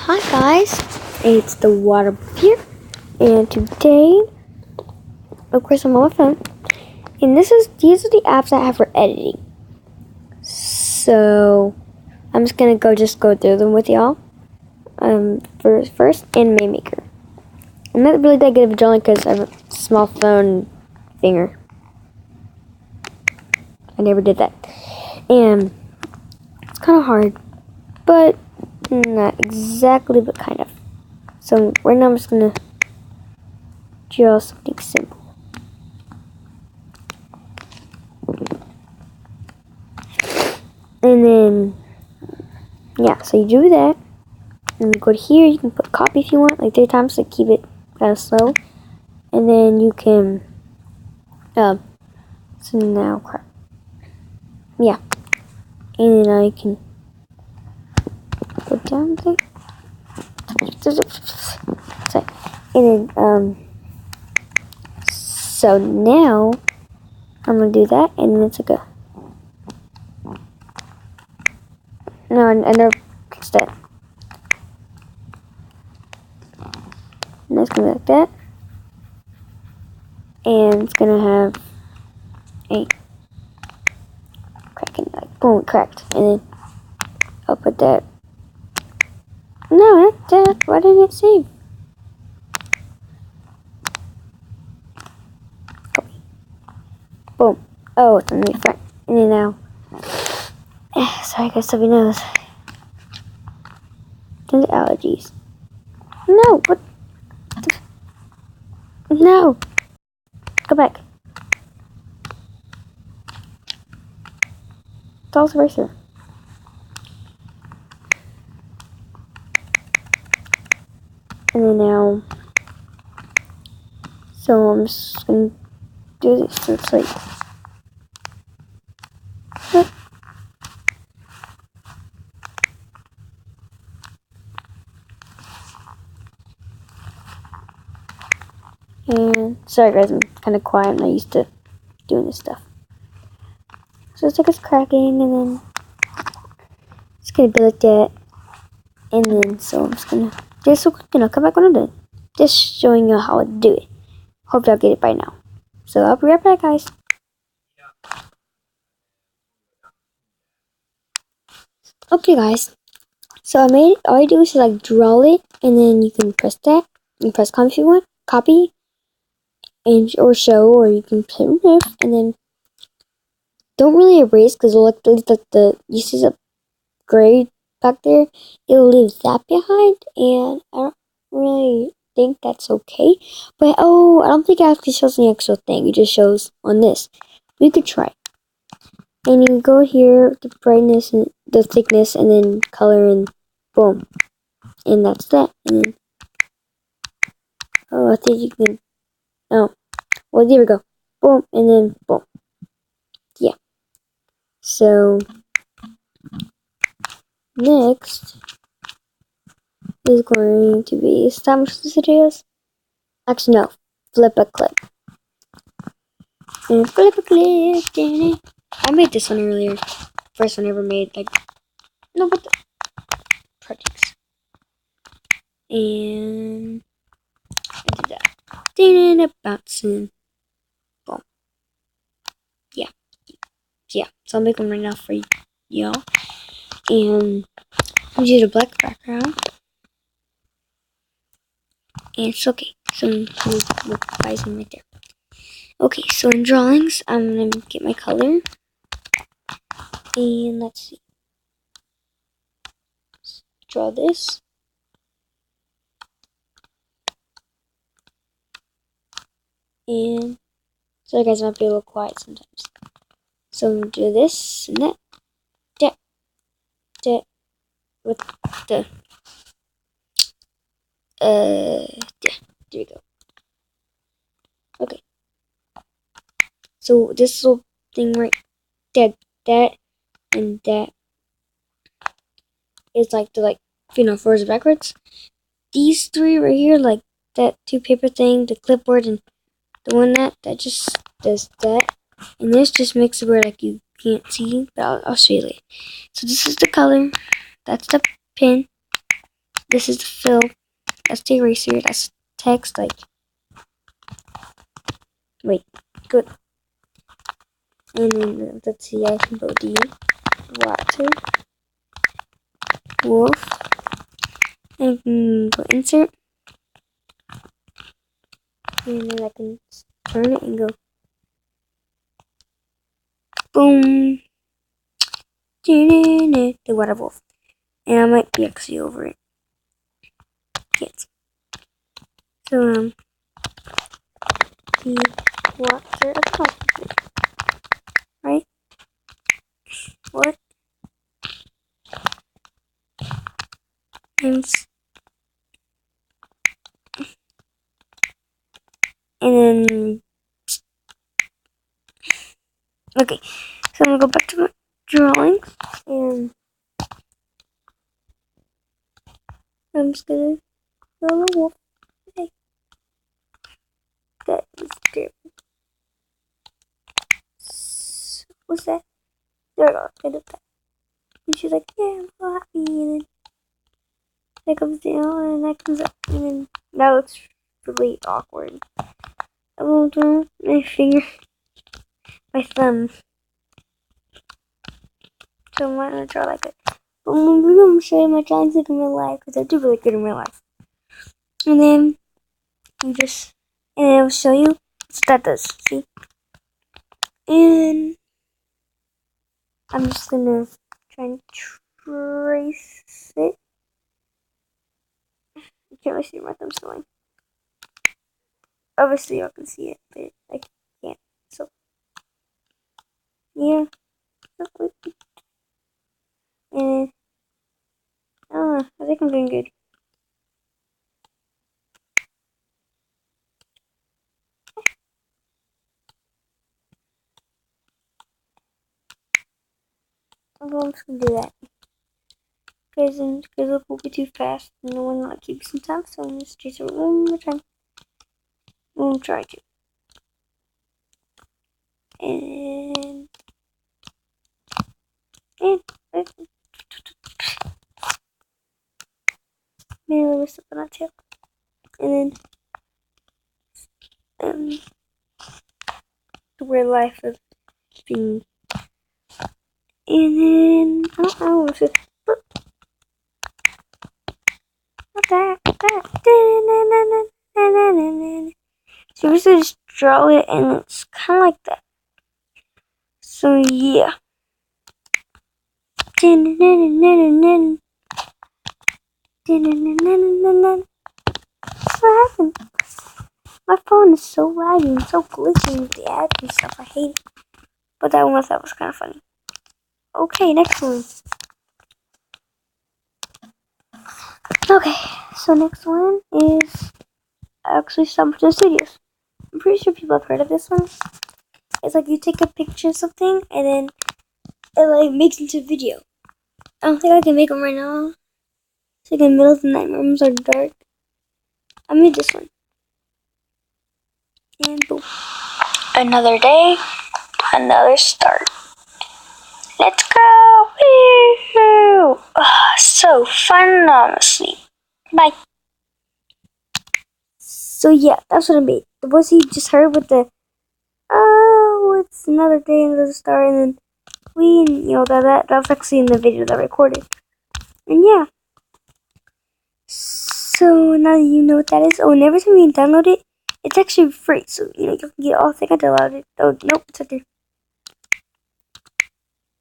Hi guys, it's the Water here, and today, of course, I'm on my phone, and these are the apps I have for editing. So I'm just gonna go through them with y'all. First, Anime Maker. I'm not really that good at drawing because I have a small phone finger. I never did that, and it's kind of hard, but not exactly, but kind of. So right now I'm just gonna draw something simple. And then, yeah, so you do that. And you go to here, you can put copy if you want, like 3 times to keep it kind of slow. And then you can, so now, crap. Yeah. And then now you can go down there. So, and then, so now, I'm going to do that, and then it's like a, no, I never fixed that. And it's going to be like that. And it's going to have a cracking, like, boom, it cracked. And then I'll put that. No, not that. Why didn't it save? Boom. Oh, it's on the front. And then now. Sorry, guys, somebody knows. There's allergies. No, what? No. Go back. Dolls Racer. And then now. So I'm just gonna do this. So it's like. What? And sorry, guys, I'm kind of quiet. I'm not used to doing this stuff. So it's like it's cracking, and then it's gonna be like that. And then so I'm just gonna come back when I'm done. Just showing you how to do it. Hope y'all get it by now. So I'll be right back, guys. Okay, guys. So I made all you do is like draw it, and then you can press that. You can press copy if you want, copy, and or show, or you can hit remove, and then don't really erase because it'll leave the you see the gray back there. It'll leave that behind, and I don't really think that's okay. But oh, I don't think it actually shows the actual thing. It just shows on this. We could try. And you can go here, the brightness and the thickness, and then color, and boom. And that's that. And then, oh, I think you can, oh, well, there we go. Boom, and then boom. Yeah. So, next is going to be stop motion videos. Actually, no. Flip a clip. And flip a clip. I made this one earlier. First one I ever made. Like, no, but the projects. And I did that. Then bouncing. Boom. Yeah. Yeah. So I'll make one right now for y'all. And I'll use a black background. And it's okay. So we'll buy some right there. Okay, so in drawings, I'm gonna get my color. And let's see. Draw this. And so guys might be a little quiet sometimes. So I'm gonna do this and that with the there we go. Okay. So this little thing right there, that and that is like the forwards backwards. These 3 right here, like that 2 paper thing, the clipboard, and the one that just does that. And this just makes it where like you can't see, but I'll show you later. So this is the color. That's the pin. this is the fill. That's the eraser. That's text. Like, wait, good. And then let's see. I can put D, water, wolf, and I can go insert, and then I can turn it and go boom. The water wolf, and I might be actually over it. Yes. So the water above it, right? What? And then okay, so I'm gonna go back to my drawings, and I'm just gonna draw a wolf. Okay, that was terrible. What's that? There we go. I did that. And she's like, yeah, I'm so happy. And then that comes down, and that comes up, and then that looks really awkward. I will draw my finger, my thumb. So I'm gonna draw like it. But I'm gonna show you my drawings like in real life, because I do really good in real life. And then and then I'll show you what that does. See? And I'm just gonna try and trace it. You can't really see where my thumb's going. Obviously, y'all can see it, but I can't. So, yeah. And I don't know. I think I'm doing good. I'm just gonna do that. Because it will be too fast, and no one will keep some time, so I'm gonna just trace it one more time. I'm trying to. And maybe a little something on tail. And then the weird life of being. And then I don't know what's it. So we just draw it, and it's kind of like that. So yeah. What happened? My phone is so laggy and so glitchy with the ads and stuff. I hate it. But that one I thought was kind of funny. Okay, next one. Okay, so next one is actually Summerton Studios. I'm pretty sure people have heard of this one. It's like you take a picture of something and then it like makes into a video. I don't think I can make them right now. It's like in the middle of the night, my rooms are dark. I made this one. And boom. Another day, another start. Let's go! Woo! Oh, so fun, honestly. Bye. So yeah, that's what I made. The voice you just heard with the oh, it's another day, another start, and then that was actually in the video that I recorded. And yeah. So now that you know what that is, and every time you download it, it's actually free. So you can get all. I think I downloaded it. Oh nope, it's right there.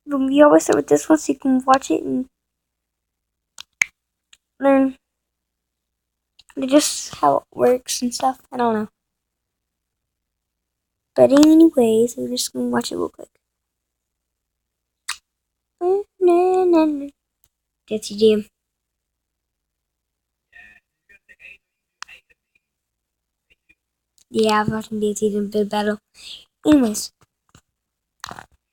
But we always start with this one, so you can watch it and learn just how it works and stuff. I don't know. But anyways, we're just gonna watch it real quick. That's Jam. Yeah, I've watched Daisy Jam Big Battle. Anyways,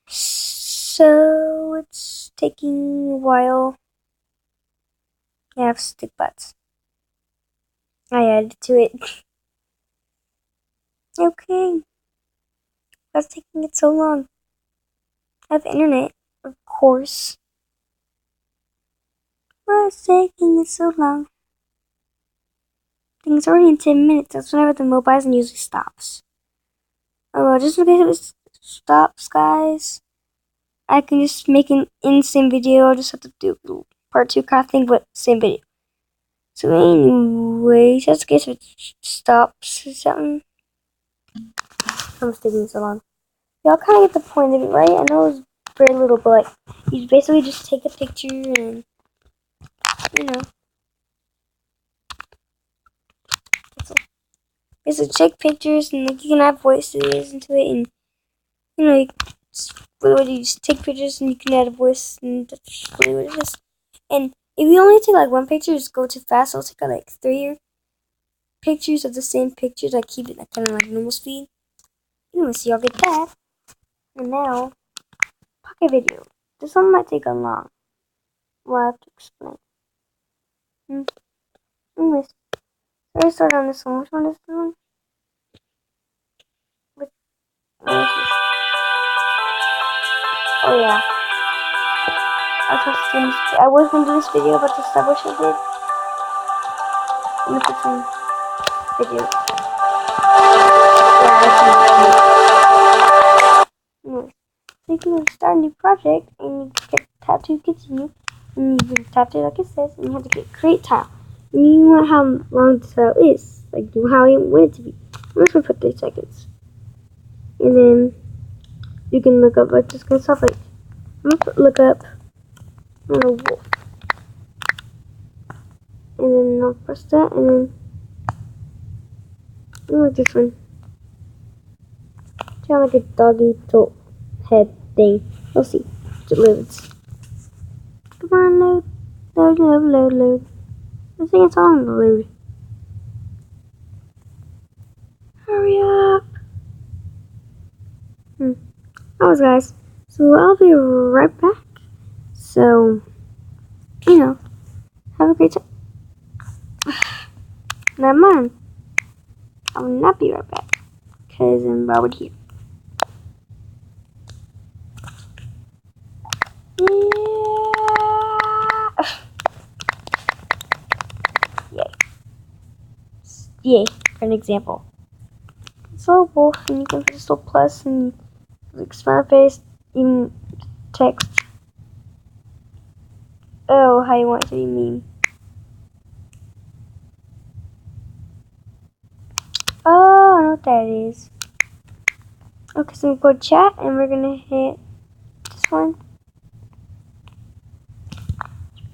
so it's taking a while. I have stick butts. I added to it. Okay. What's taking it so long? I have internet, of course. What's taking it so long? think it's already in 10 minutes. That's whenever the Mobizen usually stops. Oh well, just in case it stops, guys, I can just make an insane video. I'll just have to do part 2 kind of thing, but same video. So anyway, just in case it stops or something. I'm taking so long. Y'all kind of get the point of it, right? I know it's very little, but like, you basically just take a picture and, you know, basically take pictures and like you can add voices into it, and you know, you just take pictures and you can add a voice, and that's really what it is. And if you only take like one picture, just go too fast. I'll take like 3 pictures of the same pictures. I keep it like kind of like normal speed. Anyway, so y'all get that. And now, pocket video. This one might take a long. Well, I have to explain. Anyways, so let's start on this one. Which one is this one? Oh yeah. I was going to do this video, but the stuff I wish I did. I'm going to put some videos. Anyways, so you can start a new project and you get tab to continue. And you can tap to like it says, and you have to get create tile. And you want how long the tile is, like how you want it to be. I'm just gonna put 3 seconds. And then you can look up like this kind of stuff. Like I'm gonna look up wolf. And then I'll press that, and then like this one. Kind of like a doggy head thing. We'll see. It loads. Come on, load. Load. I think it's on the load. Hurry up. Alright, guys. So I'll be right back. So, you know, have a great time. Never mind. I will not be right back. Because I'm Robert here. Yay, for an example. So wolf, and you can put this little plus and like smiley face, even text. Oh, how you want it to be mean. Oh, I know what that is. Okay, so we go to chat and we're gonna hit this one.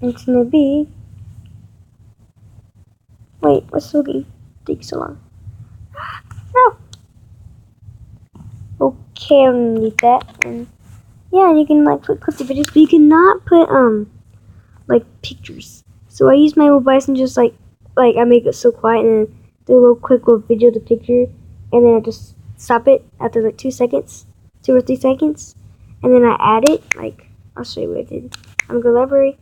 It's gonna be. Wait, what's looking? Take so long. No. Okay, I don't need that. And yeah, you can like put clips of videos, but you cannot put like pictures. So I use my Mobizen just like I make it so quiet and then do a little quick little video of the picture, and then I just stop it after like 2 seconds, 2 or 3 seconds, and then I add it. Like I'll show you what I did. I'm gonna go library,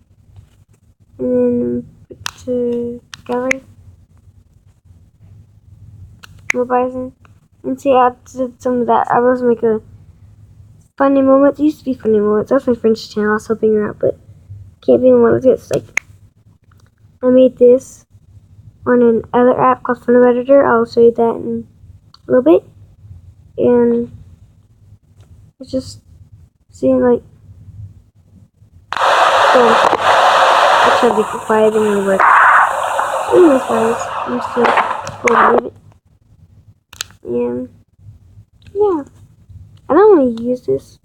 and then put to gallery, Mobizen, and see I did some of that. I was make a funny moments. It used to be funny moments. That's my friend's channel. I was helping her out, but can't be the one with this. Like I made this on another app called Photo Editor. I'll show you that in a little bit. And it's just seeing like I tried to be quiet and it worked. Anyways guys, I'm still going to leave it. And yeah. I don't really use this.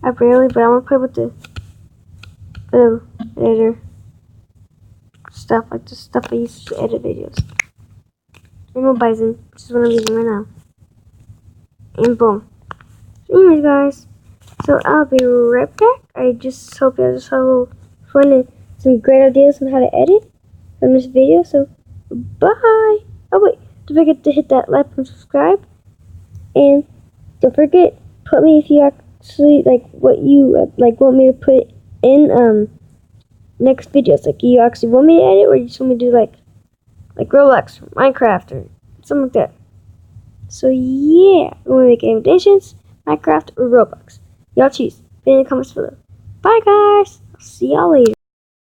I barely, but I'm gonna play with the photo editor stuff, like the stuff I use to edit videos. And Mobizen, which is what I'm using right now. And boom. So anyways guys, so I'll be right back. I just hope you just have a little fun and some great ideas on how to edit from this video. So bye. Oh wait, don't forget to hit that like and subscribe. And don't forget, put me if you actually like what you like want me to put in next videos. Like you actually want me to edit, or you just want me to do like Roblox or Minecraft or something like that. So yeah, you want to make animations, Minecraft or Roblox? Y'all choose. Put in the comments below. Bye guys. I'll see y'all later.